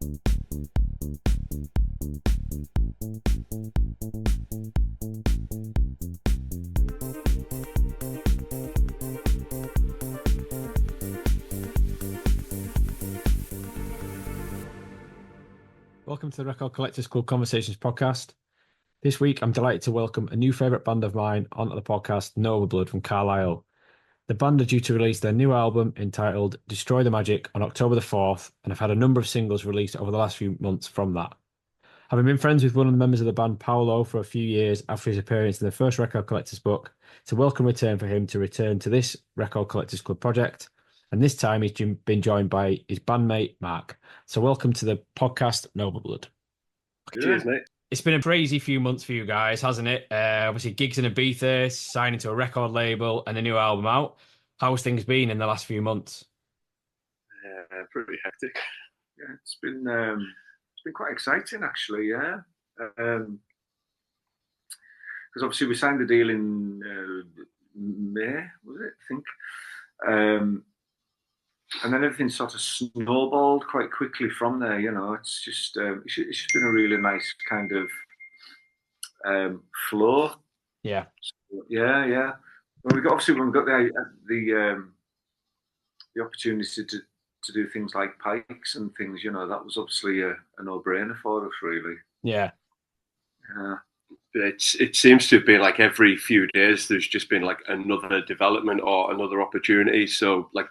Welcome to the Record Collectors Club Conversations podcast. This week, I'm delighted to welcome a new favourite band of mine onto the podcast, Novablood from Carlisle. The band are due to release their new album entitled Destroy the Magic on October the 4th, and have had a number of singles released over the last few months from that. Having been friends with one of the members of the band, Paolo, for a few years after his appearance in the first Record Collectors book, it's a welcome return for him to return to this Record Collectors Club project. And this time he's been joined by his bandmate, Mark. So welcome to the podcast, Novablood. Cheers, mate. It's been a crazy few months for you guys, hasn't it? Obviously, gigs in Ibiza, signing to a record label, and a new album out. How's things been in the last few months? Pretty hectic. Yeah, it's been quite exciting, actually. Yeah, because obviously we signed the deal in May, was it? I think. And then everything sort of snowballed quite quickly from there. You know, it's just been a really nice kind of flow. Yeah. Yeah. Well, when we got the opportunity to do things like pikes and things, you know, that was obviously a no-brainer for us, really. Yeah. It seems to be like every few days there's just been like another development or another opportunity. So like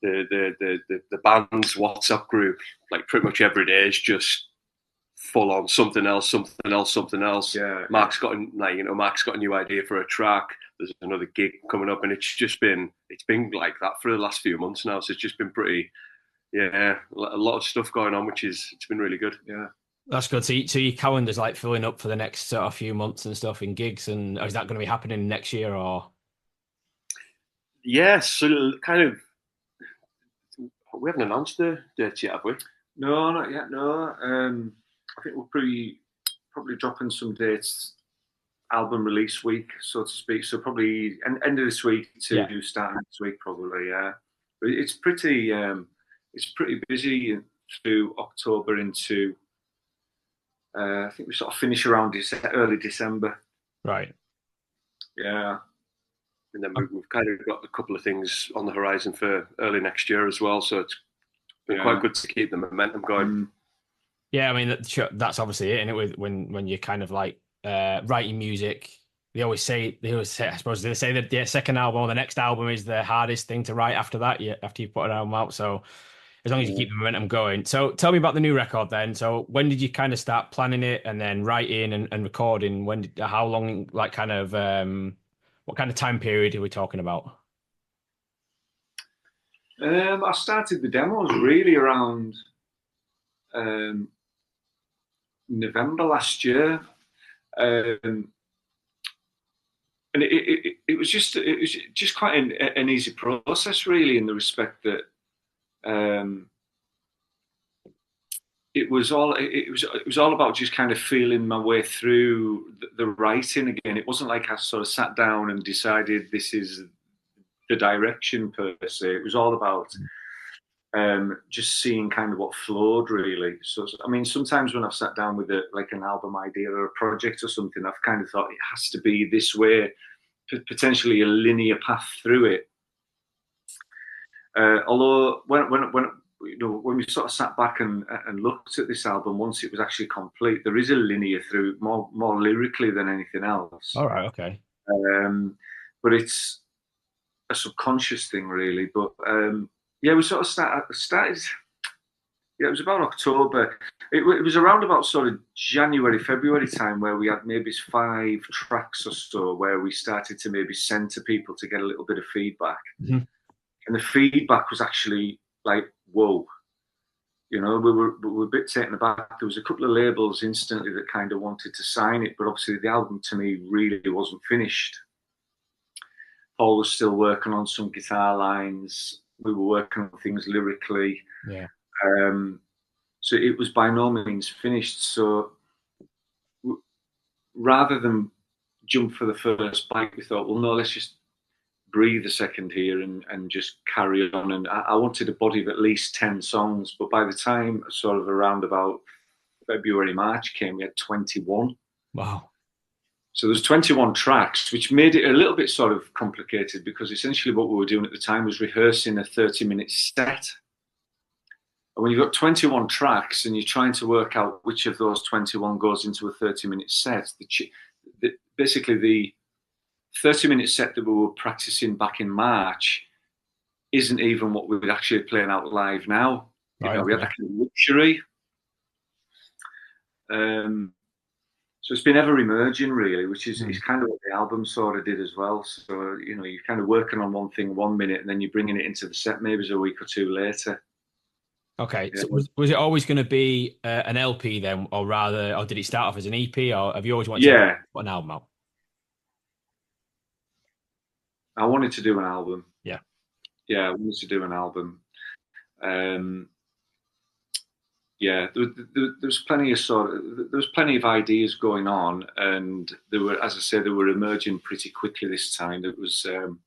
the band's WhatsApp group, like pretty much every day is just full on something else. Yeah. Mark's got a new idea for a track. There's another gig coming up, and it's been like that for the last few months now. So it's just been a lot of stuff going on, it's been really good. Yeah. That's good. So your calendar's like filling up for the next sort of few months and stuff in gigs, and is that going to be happening next year or? Yeah, so kind of. We haven't announced the dates yet, have we? No, not yet. No, I think we're probably dropping some dates, album release week, so to speak. So probably end of this week to start next week, probably. Yeah, but it's pretty busy through October into. I think we sort of finish around early December. Right. Yeah. And then we've kind of got a couple of things on the horizon for early next year as well. So it's been quite good to keep the momentum going. Yeah, I mean, that's obviously it, isn't it? When you're kind of like writing music, they always say, I suppose they say that the second album or the next album is the hardest thing to write after that, after you put an album out. So as long as you keep the momentum going. So tell me about the new record then. So when did you kind of start planning it and then writing and recording? How long, like kind of, what kind of time period are we talking about? I started the demos really around November last year, and it was just quite an easy process, really, in the respect that it was all about just kind of feeling my way through the writing again. It wasn't like I sort of sat down and decided this is the direction per se. It was all about just seeing kind of what flowed, really. So I mean, sometimes when I've sat down with an album idea or a project or something, I've kind of thought it has to be this way, potentially a linear path through it. Although when we sort of sat back and looked at this album, once it was actually complete, there is a linear through, more lyrically than anything else. All right, okay. But it's a subconscious thing, really. But we sort of started. Yeah, it was about October. It was around about sort of January, February time where we had maybe 5 tracks or so where we started to maybe send to people to get a little bit of feedback. Mm-hmm. And the feedback was actually like, whoa. You know, we were a bit taken aback. There was a couple of labels instantly that kind of wanted to sign it, but obviously the album to me really wasn't finished. Paul was still working on some guitar lines. We were working on things lyrically. Yeah. So it was by no means finished. So rather than jump for the first bite, we thought, well, no, let's just breathe a second here and just carry on. And I wanted a body of at least 10 songs, but by the time sort of around about February, March came, we had 21. Wow. So there's 21 tracks, which made it a little bit sort of complicated, because essentially what we were doing at the time was rehearsing a 30-minute set. And when you've got 21 tracks and you're trying to work out which of those 21 goes into a 30-minute set, basically the 30-minute set that we were practicing back in March isn't even what we're actually playing out live now. You know, we had that kind of luxury. So it's been ever emerging, really, which is kind of what the album sort of did as well. So, you know, you're kind of working on one thing 1 minute and then you're bringing it into the set maybe a week or two later. Okay. Yeah. So was it always going to be an LP then, or rather, or did it start off as an EP, or have you always wanted to put an album out? I wanted to do an album. Yeah. Yeah, I wanted to do an album. Yeah, there was plenty of ideas going on, and there were, as I said, they were emerging pretty quickly this time. It was, you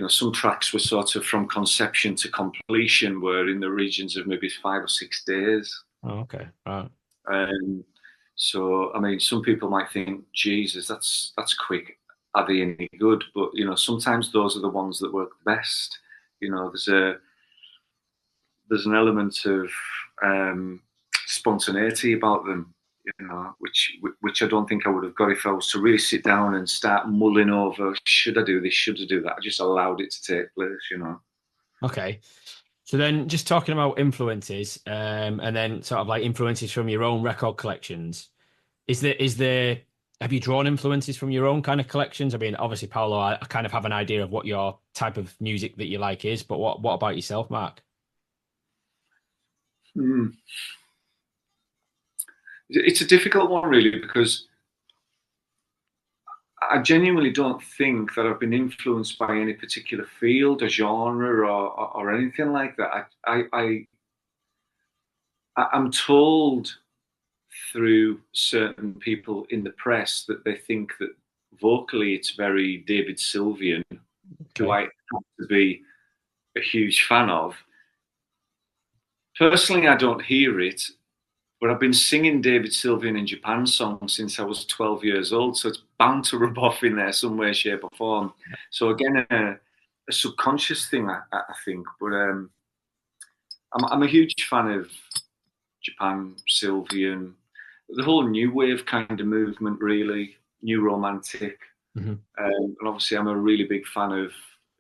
know, some tracks were sort of from conception to completion were in the regions of maybe 5 or 6 days. Oh, okay. So, I mean, some people might think, Jesus, that's quick. Are they any good? But, you know, sometimes those are the ones that work best. You know, there's an element of spontaneity about them, you know, which I don't think I would have got if I was to really sit down and start mulling over, should I do this, should I do that? I just allowed it to take place, you know. Okay. So then just talking about influences, and then sort of like influences from your own record collections, have you drawn influences from your own kind of collections? I mean, obviously, Paolo, I kind of have an idea of what your type of music that you like is, but what about yourself, Mark? It's a difficult one, really, because I genuinely don't think that I've been influenced by any particular field or genre or anything like that. I'm told through certain people in the press that they think that vocally it's very David Sylvian, who I happen to be a huge fan of. Personally, I don't hear it, but I've been singing David Sylvian in Japan songs since I was 12 years old, so it's bound to rub off in there some way, shape, or form. So again, a subconscious thing, I think. But I'm a huge fan of Japan, Sylvian, the whole new wave kind of movement, really, new romantic. And obviously, I'm a really big fan of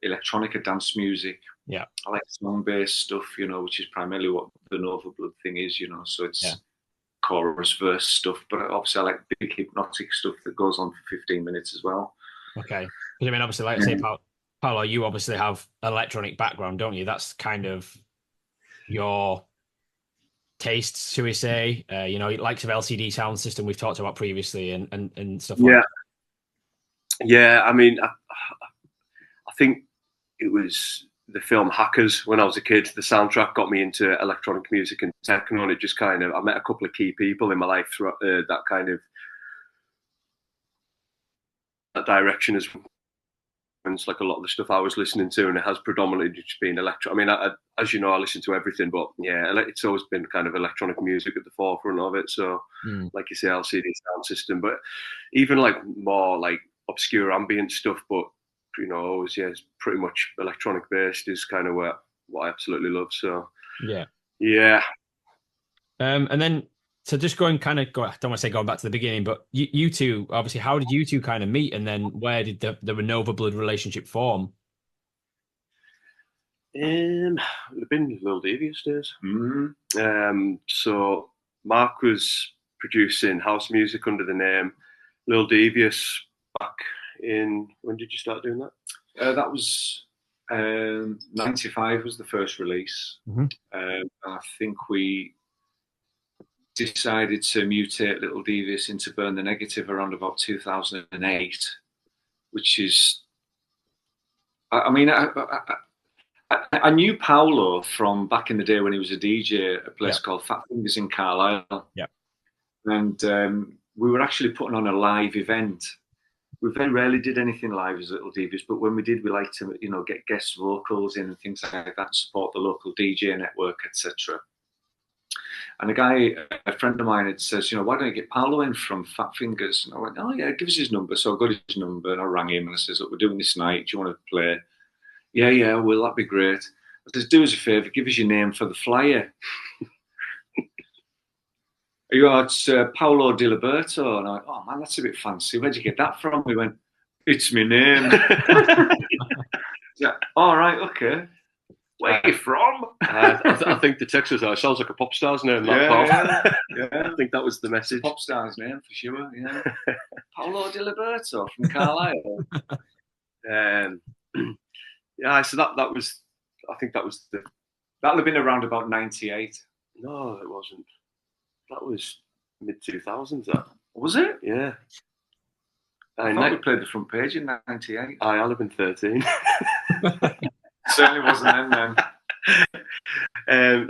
electronica dance music. Yeah, I like song-based stuff, you know, which is primarily what the Novablood thing is, you know. So it's chorus, verse stuff, but obviously I like big hypnotic stuff that goes on for 15 minutes as well. Okay. Because I mean, obviously, like I say, Paolo, you obviously have electronic background, don't you? That's kind of your tastes, should we say? You know, likes of LCD sound system we've talked about previously, and stuff like that. Yeah, I mean, I think it was the film Hackers when I was a kid. The soundtrack got me into electronic music and techno, and it just kind of, I met a couple of key people in my life throughout that kind of that direction as well. And it's like a lot of the stuff I was listening to, and it has predominantly just been electro. I mean, as you know, I listen to everything, but yeah, it's always been kind of electronic music at the forefront of it. So, like you say, LCD sound system, but even like more like obscure ambient stuff, but you know, always it's pretty much electronic based is kind of what I absolutely love. So yeah. And then so just going kind of I don't want to say going back to the beginning, but you two obviously, how did you two kind of meet, and then where did the Novablood relationship form? It would have been Lil Devious days. So Mark was producing house music under the name Lil Devious back in, when did you start doing that? That was 95 was the first release. I think we decided to mutate Little Devious into Burn the Negative around about 2008, which is, I mean, I knew Paolo from back in the day when he was a DJ at a place called Fat Fingers in Carlisle. And we were actually putting on a live event we very rarely did anything live as Little Devious, but when we did, we liked to, get guest vocals in and things like that, support the local DJ network, etc. And a friend of mine, had says, why don't you get Paolo in from Fat Fingers? And I went, oh yeah, give us his number. So I got his number and I rang him and I says, look, we're doing this night. Do you want to play? Yeah, well, that'd be great. I says, do us a favour, give us your name for the flyer. It's Paolo Di Liberto. And I went, oh man, that's a bit fancy. Where'd you get that from? We went, it's my name. Yeah, all right, okay. Where are you from? I think the text was, sounds like a pop star's name. Yeah. I think that was the message. Pop star's name for sure. Yeah, Paolo Di Liberto from Carlisle. Yeah, so that was. I think that was the. That'll have been around about 98. No, it wasn't. That was mid 2000s. That was it? Yeah. I thought we played the front page in 98. I'll have been 13. Certainly wasn't then.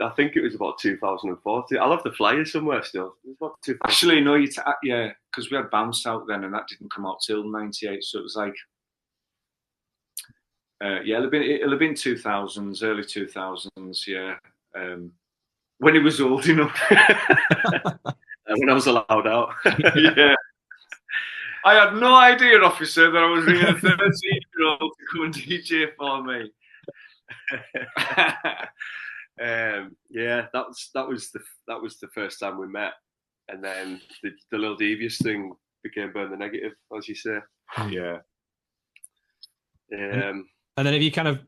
I think it was about 2014. I'll have the flyer somewhere still. It was about Actually, no, yeah, because we had Bounce out then, and that didn't come out till 98. So it was like, it'll have been 2000s, early 2000s, yeah. When he was old enough. When I was allowed out. Yeah. I had no idea, officer, that I was ringing a 13-year-old to come and DJ for me. Yeah, that was the first time we met, and then the Little Devious thing became Burn the Negative, as you say. Yeah. And then have you kind of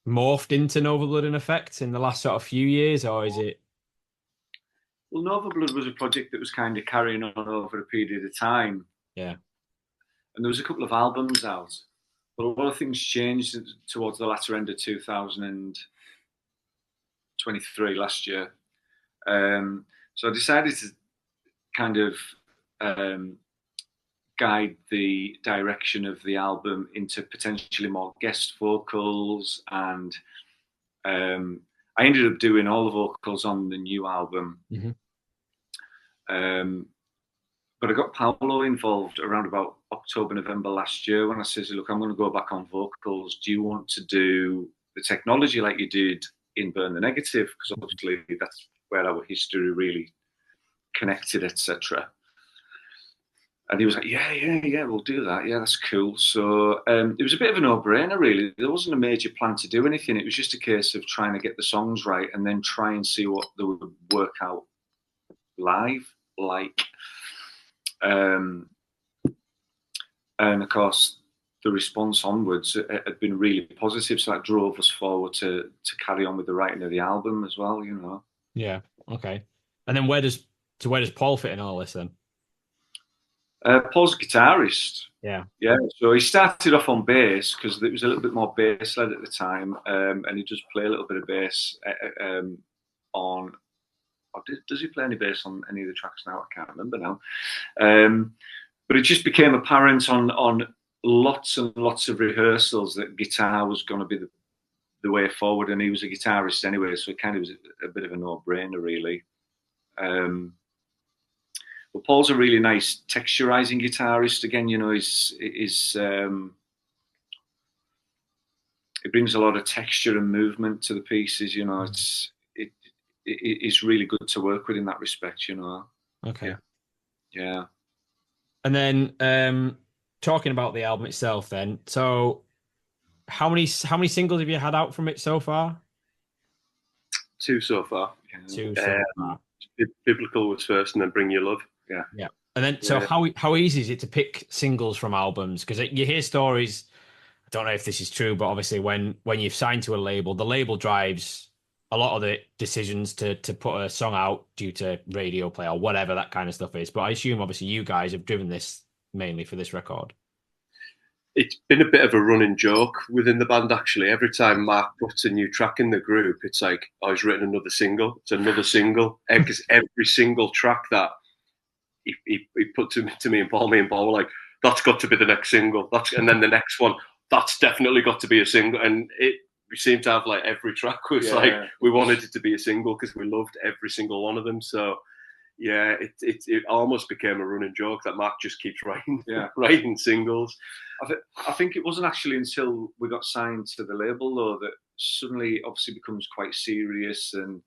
morphed into Novablood in effect in the last sort of few years, or is it? Well, Novablood was a project that was kind of carrying on over a period of time. Yeah. And there was a couple of albums out, but a lot of things changed towards the latter end of 2023 last year. So I decided to kind of guide the direction of the album into potentially more guest vocals, and I ended up doing all the vocals on the new album. Mm-hmm. But I got Paolo involved around about October, November last year when I said, look, I'm going to go back on vocals. Do you want to do the technology like you did in Burn the Negative? Because obviously that's where our history really connected, etc. And he was like, yeah, we'll do that. Yeah, that's cool. So it was a bit of a no-brainer, really. There wasn't a major plan to do anything. It was just a case of trying to get the songs right and then try and see what they would work out live like. And of course, the response onwards had been really positive, so that drove us forward to carry on with the writing of the album as well. Yeah. Okay. And then where does Paul fit in all this then? Paul's a guitarist. Yeah. So he started off on bass because it was a little bit more bass led at the time, and he does play a little bit of bass on. Does he play any bass on any of the tracks now? I can't remember now. But it just became apparent on lots and lots of rehearsals that guitar was going to be the way forward, and he was a guitarist anyway, so it kind of was a bit of a no-brainer, really. But Paul's a really nice texturizing guitarist. Again, he brings a lot of texture and movement to the pieces. It's really good to work with in that respect. Okay. Yeah. And then talking about the album itself, then, so how many singles have you had out from it so far? 2 so far. Two so far. Biblical was first, and then Bring Your Love. Yeah. And then, so how easy is it to pick singles from albums? Because you hear stories. I don't know if this is true, but obviously, when you've signed to a label, the label drives a lot of the decisions to put a song out due to radio play or whatever that kind of stuff is. But I assume, obviously, you guys have driven this mainly for this record. It's been a bit of a running joke within the band, actually. Every time Mark puts a new track in the group, it's like, oh, he's written another single. It's another single. Because every single track that he put to me and Paul were like, that's got to be the next single. And then the next one, that's definitely got to be a single. And we seem to have like every track was like, we wanted it to be a single because we loved every single one of them. So Yeah, it almost became a running joke that Mark just keeps writing, Yeah. writing singles. I think it wasn't actually until we got signed to the label, though, that suddenly it obviously becomes quite serious, and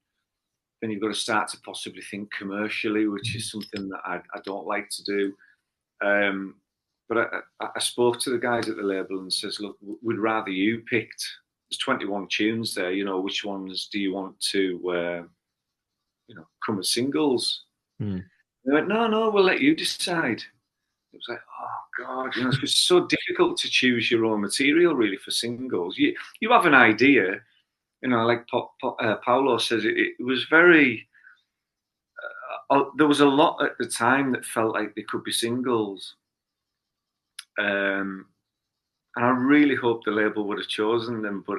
then you've got to start to possibly think commercially, which is something that I don't like to do. But I spoke to the guys at the label and says, look, we'd rather you picked. There's 21 tunes there. You know, which ones do you want to, come as singles? They went, no, we'll let you decide. It was like, oh God, it's just so difficult to choose your own material really for singles. You have an idea, like Paolo says, it was very. There was a lot at the time that felt like they could be singles, and I really hoped the label would have chosen them, but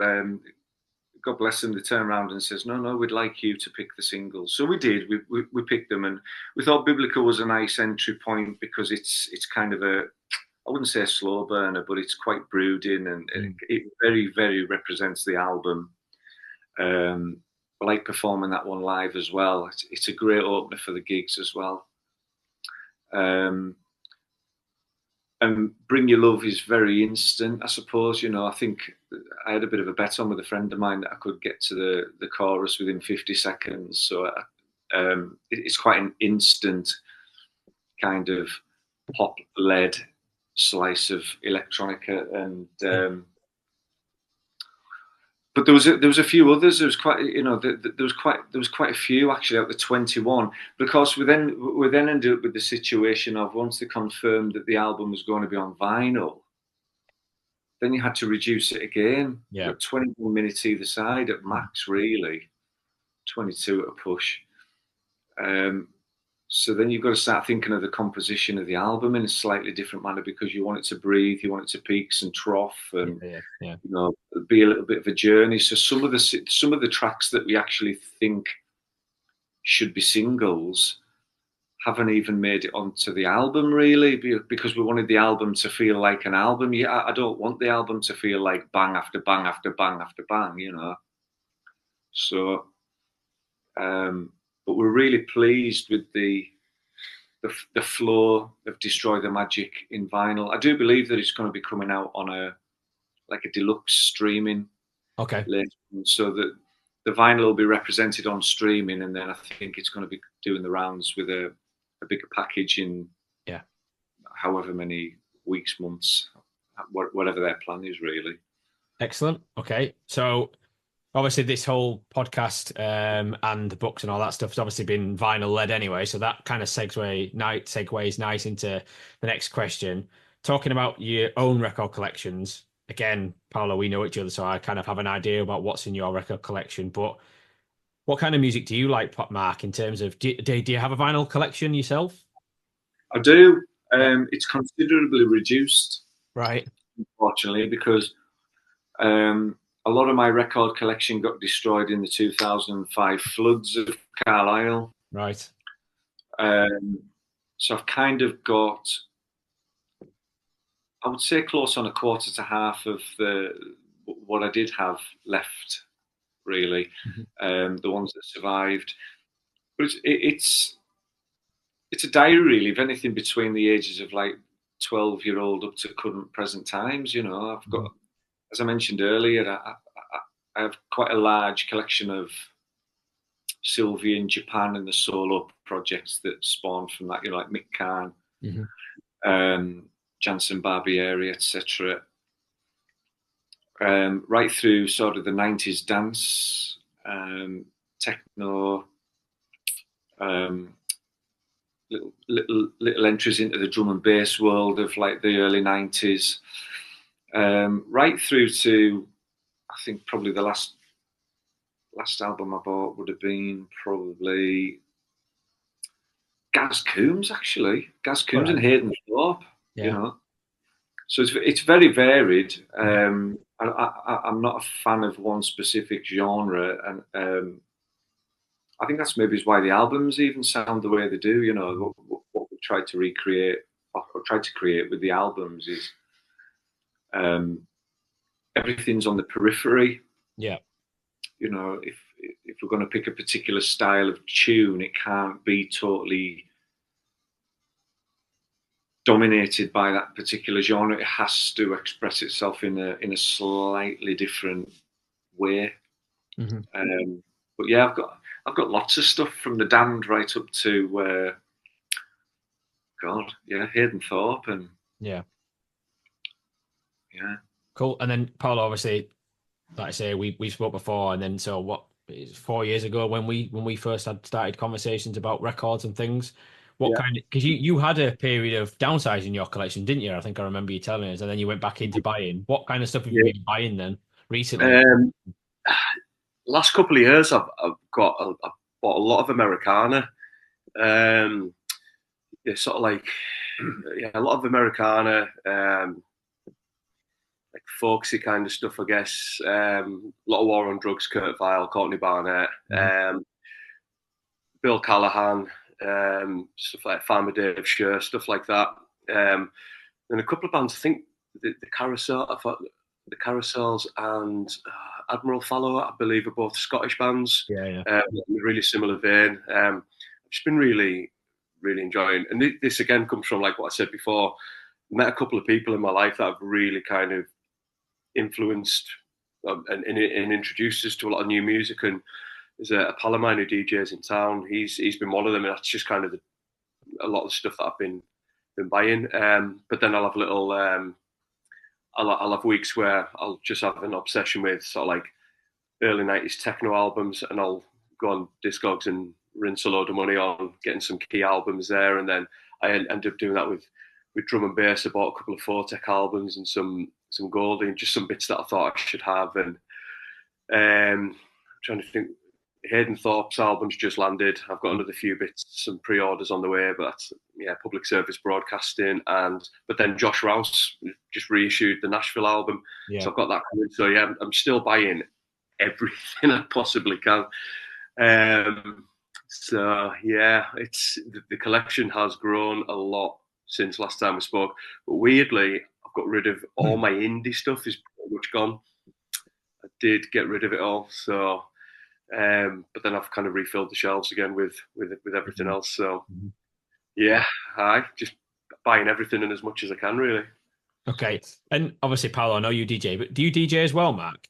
God bless them, they turned around and says, no, we'd like you to pick the singles. So we did. We picked them, and we thought Biblical was a nice entry point because it's kind of I wouldn't say a slow burner, but it's quite brooding, and it very, very represents the album. I like performing that one live as well. It's a great opener for the gigs as well. And Bring Your Love is very instant, I suppose. I think I had a bit of a bet on with a friend of mine that I could get to the chorus within 50 seconds. So it's quite an instant kind of pop-led slice of electronica, and but there was a few others. There was quite, there was quite a few actually out of the 21. Because we then ended up with the situation of, once they confirmed that the album was going to be on vinyl, then you had to reduce it again. Yeah, 21 minutes either side at max, really. 22 at a push. So then you've got to start thinking of the composition of the album in a slightly different manner, because you want it to breathe, you want it to peaks and trough, and be a little bit of a journey. So some of the tracks that we actually think should be singles haven't even made it onto the album, really, because we wanted the album to feel like an album. Yeah, I don't want the album to feel like bang after bang after bang after bang, So. But we're really pleased with the flow of Destroy the Magic in vinyl. I do believe that it's going to be coming out on a deluxe streaming. Okay. So that the vinyl will be represented on streaming, and then I think it's going to be doing the rounds with a bigger package in however many weeks, months, whatever their plan is, really. Excellent. Okay, so obviously this whole podcast and the books and all that stuff has obviously been vinyl led anyway, so that kind of segues nice into the next question. Talking about your own record collections, again, Paolo, we know each other, so I kind of have an idea about what's in your record collection, but what kind of music do you like, Mark, in terms of, do you have a vinyl collection yourself? I do. It's considerably reduced, right? Unfortunately, because a lot of my record collection got destroyed in the 2005 floods of Carlisle. Right. So I've kind of got, I would say, close on a quarter to half of what I did have left, really. The ones that survived. But it's a diary, really, of anything between the ages of 12-year-old up to current present times. I've got, as I mentioned earlier, I have quite a large collection of Sylvie in Japan and the solo projects that spawned from that, like Mick Kahn, Jansen Barbieri, etc. Right through sort of the 90s dance, techno, little entries into the drum and bass world of the early 90s, right through to, I think, probably the last album I bought would have been probably Gaz Coombs, actually. Gaz Coombs and Hayden Thorpe, So it's very varied. I'm not a fan of one specific genre, and I think that's maybe why the albums even sound the way they do. What we tried to recreate or tried to create with the albums is everything's on the periphery. Yeah. If if we're going to pick a particular style of tune, it can't be totally dominated by that particular genre. It has to express itself in a slightly different way. But yeah, I've got lots of stuff from The Damned right up to Hayden Thorpe and yeah. Cool. And then Paolo, obviously, like I say, we spoke before, and then so what? 4 years ago when we first had started conversations about records and things. What kind of, because you had a period of downsizing your collection, didn't you? I think I remember you telling us, and then you went back into buying. What kind of stuff have you been buying then recently? Last couple of years, I've bought a lot of Americana. Sort of like a lot of Americana, like folksy kind of stuff, I guess. A lot of War on Drugs, Kurt Vile, Courtney Barnett, Bill Callahan, stuff like Farmer Dave Sher, stuff like that. And a couple of bands, I think the Carousels and Admiral Fallow, I believe, are both Scottish bands. Yeah. Really similar vein. I've just been really, really enjoying. And this again comes from like what I said before. Met a couple of people in my life that have really kind of influenced and introduced us to a lot of new music. And there's a pal of mine who DJs in town. He's been one of them, and that's just kind of a lot of the stuff that I've been buying. But then I'll have little. I'll have weeks where I'll just have an obsession with sort of like early 90s techno albums, and I'll go on Discogs and rinse a load of money on getting some key albums there. And then I end up doing that with drum and bass. I bought a couple of Fortec albums and some Goldie and just some bits that I thought I should have. And I'm trying to think, Hayden Thorpe's album's just landed. I've got another few bits, some pre-orders on the way, but that's public service broadcasting. But then Josh Rouse just reissued the Nashville album, so I've got that coming. So yeah, I'm still buying everything I possibly can. So yeah, it's the collection has grown a lot since last time we spoke. But weirdly, I've got rid of all my indie stuff. Is pretty much gone. I did get rid of it all, so. But then I've kind of refilled the shelves again with everything else. So yeah, I just buying everything and as much as I can, really. Okay, and obviously, Paolo, I know you DJ, but do you DJ as well, Mark?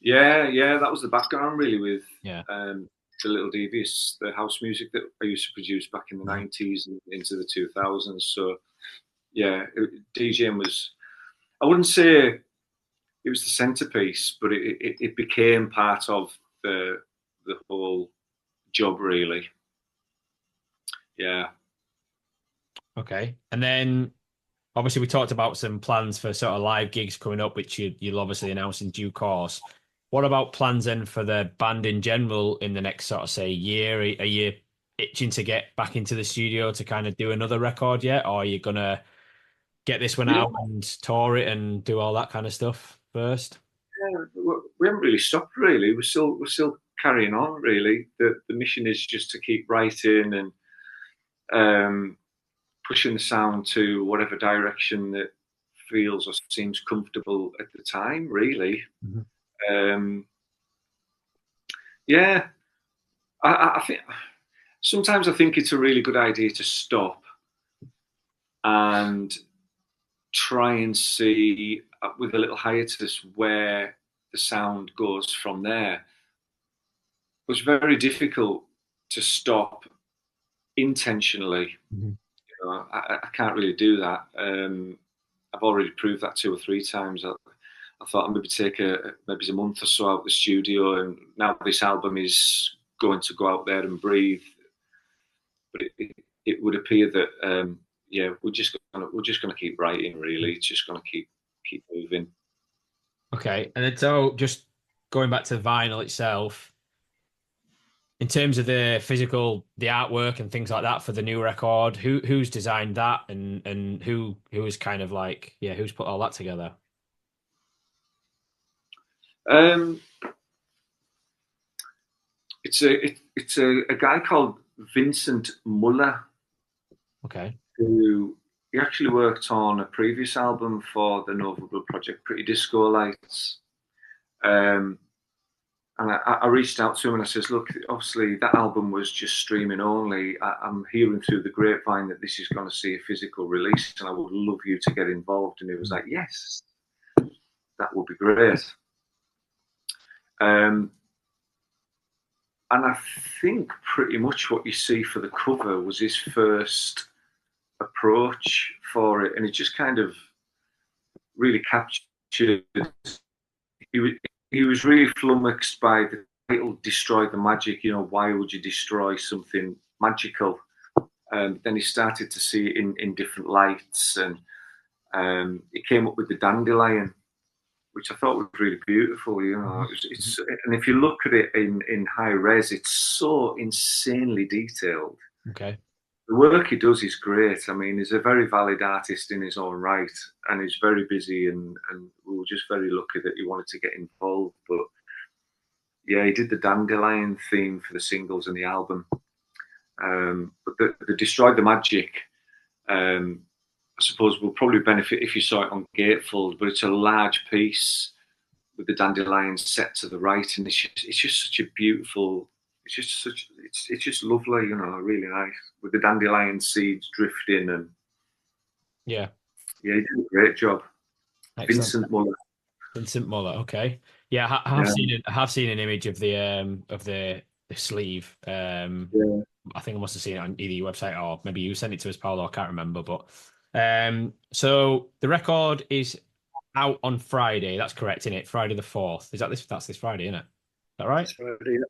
Yeah, that was the background really with the Little Devious, the house music that I used to produce back in the 90s and into the 2000s. So yeah, DJing was, I wouldn't say it was the centerpiece, but it became part of the whole job, really. Yeah. Okay, and then obviously we talked about some plans for sort of live gigs coming up, which you'll obviously announce in due course. What about plans then for the band in general in the next sort of say year? Are you itching to get back into the studio to kind of do another record yet, or are you gonna get this one out and tour it and do all that kind of stuff first? Yeah, we haven't really stopped. Really, we're still carrying on. Really, the mission is just to keep writing and pushing the sound to whatever direction that feels or seems comfortable at the time. Really, yeah. I think sometimes I think it's a really good idea to stop and try and see with a little hiatus where the sound goes from there. It was very difficult to stop intentionally. You know, I can't really do that. I've already proved that 2 or 3 times. I thought I'd maybe take maybe a month or so out of the studio, and now this album is going to go out there and breathe. But it would appear that we're just gonna keep writing. Really, it's just gonna keep moving. Okay, and then so just going back to vinyl itself, in terms of the physical, the artwork and things like that for the new record, who's designed that and who is kind of like who's put all that together? It's a guy called Vincent Muller. Okay. Who he actually worked on a previous album for the Novablood project, Pretty Disco Lights. And I reached out to him and I says, look, obviously that album was just streaming only. I'm hearing through the grapevine that this is going to see a physical release, and I would love you to get involved. And he was like, yes, that would be great. And I think pretty much what you see for the cover was his first approach for it, and it just kind of really captured. He was really flummoxed by the title "Destroy the Magic." You know, why would you destroy something magical? Then he started to see it in different lights, and he came up with the dandelion, which I thought was really beautiful. You know, it's and if you look at it in high res, it's so insanely detailed. Okay. The work he does is great. I mean, he's a very valid artist in his own right, and he's very busy, and we were just very lucky that he wanted to get involved. But yeah, he did the dandelion theme for the singles and the album. But the Destroy the Magic, I suppose, will probably benefit if you saw it on Gatefold, but it's a large piece with the dandelions set to the right, and it's just such a beautiful. It's just lovely, you know, really nice with the dandelion seeds drifting, and yeah, he did a great job. Excellent. Vincent Muller. Okay, yeah, I have seen an image of the sleeve. I think I must have seen it on either your website or maybe you sent it to us, Paolo. I can't remember, but so the record is out on Friday. That's correct, isn't it? Friday the 4th. That's this Friday, isn't it? Is that right? Friday,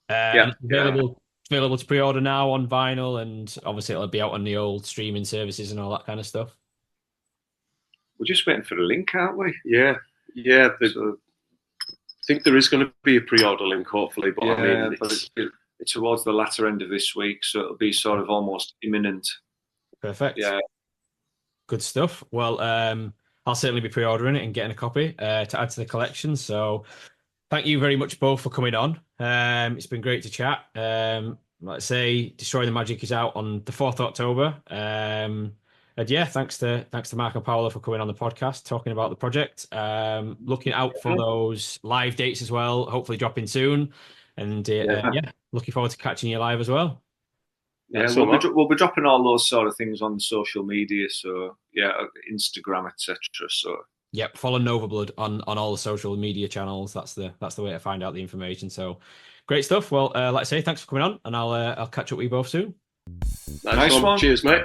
Available to pre-order now on vinyl, and obviously it'll be out on the old streaming services and all that kind of stuff. We're just waiting for the link, aren't we? Yeah. I think there is going to be a pre-order link, hopefully, but I mean, it's towards the latter end of this week, so it'll be sort of almost imminent. Perfect. Yeah. Good stuff. Well, I'll certainly be pre-ordering it and getting a copy to add to the collection. So thank you very much both for coming on. It's been great to chat. Like I say, Destroy the Magic is out on the 4th of October. And yeah, thanks to Mark and Paolo for coming on the podcast, talking about the project. Looking out for those live dates as well, hopefully dropping soon. And looking forward to catching you live as well. Yeah, we'll be dropping all those sort of things on social media, so yeah, Instagram, etc. So yep, follow Novablood on all the social media channels. That's the way to find out the information. So great stuff. Well, like I say, thanks for coming on, and I'll catch up with you both soon. Nice one. Cheers, mate.